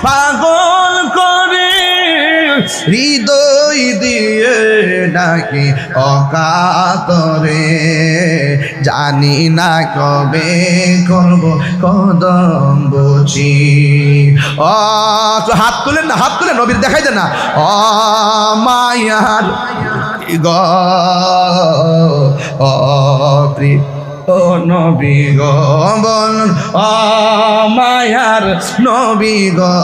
পাগল করে হৃদয় দিয়ে ডাকি অকাতরে জানি না কবে করব কদম বুঝি হাত তুলেন না, হাত তুলে নবীর দেখাই দেন না ও মায়ার ও প্রিয় ও নবী গো বলুন ও মায়ার নবী গো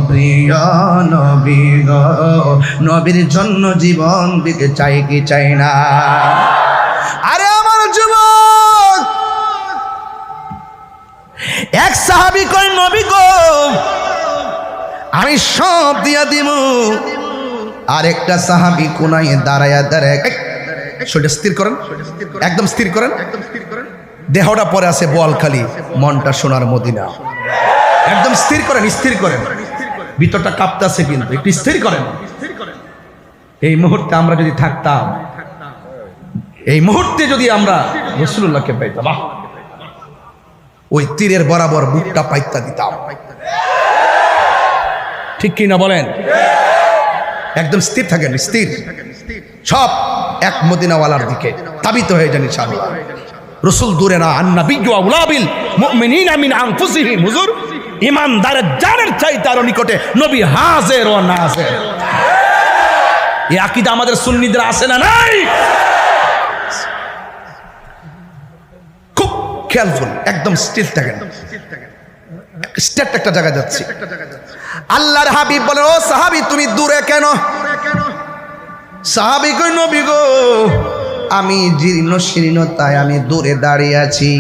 প্রিয় নবী গো নবীর জন্য জীবন দিতে চাই কি চাই না? আরে আমার যুবক এক সাহাবী কই নবী গো আমি সব দিয়া দিব, আরেকটা সাহাবী কোনায় দাঁড়ায়া দাঁড়ায় সেটা স্থির করেন, একদম স্থির করেন, দেহটা পরে আছে বোয়ালখালী, মনটা সোনার মদিনা। একদম স্থির করেন, স্থির করেন, ভিতরটা কাঁপতেছে কিন্তু একটু স্থির করেন। এই মুহূর্তে আমরা যদি থাকতাম, এই মুহূর্তে যদি আমরা রাসূলুল্লাহকে পাইতাম, ওই তীরের বরাবর বুকটা পাইতা দিতাম। ঠিক কি না বলেন? একদম স্থির থাকেন, স্থির, সব এক মদিনাওয়ালার দিকে তাবিত হয়ে যান ইনশাআল্লাহ। রাসূল দূরে না, আন-নাবিয়্যু আউলা বিল মুমিনিনা মিন আনফুসিহিম। হুজুর ইমানদারের জানের চাইতে আরো নিকটে নবী হাজির ও নাজির। এই আকীদা আমাদের সুন্নিদের আছে না নাই? খুব খেয়ালফুল, একদম স্থির থাকেন, স্টেট একটা জায়গা যাচ্ছে। আল্লাহর হাবিব বলেন ও সাহাবী তুমি দূরে কেন? সাহাবী কই নবী গো আমি জীর্ণ শীর্ণতায় আমি দূরে দাঁড়িয়ে আছি।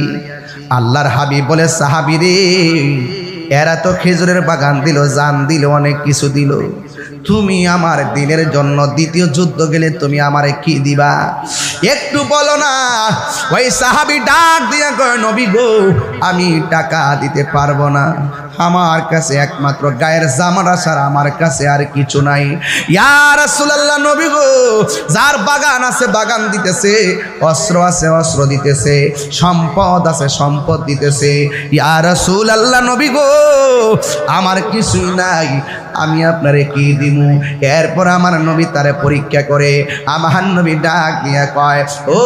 আল্লাহর হাবিব বলে সাহাবী রে এরা তো খেজুরের বাগান দিল, জান দিল, অনেক কিছু দিল, তুমি আমার দিনের জন্য দ্বিতীয় যুদ্ধ গেলে তুমি আমারে কি দিবা একটু বলো না? ওই সাহাবী ডাক দিয়া কয় নবী গো আমি টাকা দিতে পারবো না, আমার কাছে একমাত্র গায়ের জামাটা ছাড়া আমার কাছে আর কিছু নাই। ইয়া রাসূলুল্লাহ নবী গো যার বাগান আছে বাগান দিতেছে, অস্ত্র আছে অস্ত্র দিতেছে, সম্পদ আছে সম্পদ দিতেছে। ইয়া রাসূলুল্লাহ নবী গো আমার কিছুই নাই, আমি আপনারে কি দিমু? এরপর আমার নবী তারে পরীক্ষা করে আমার নবী ডাক দিয়া কয় ও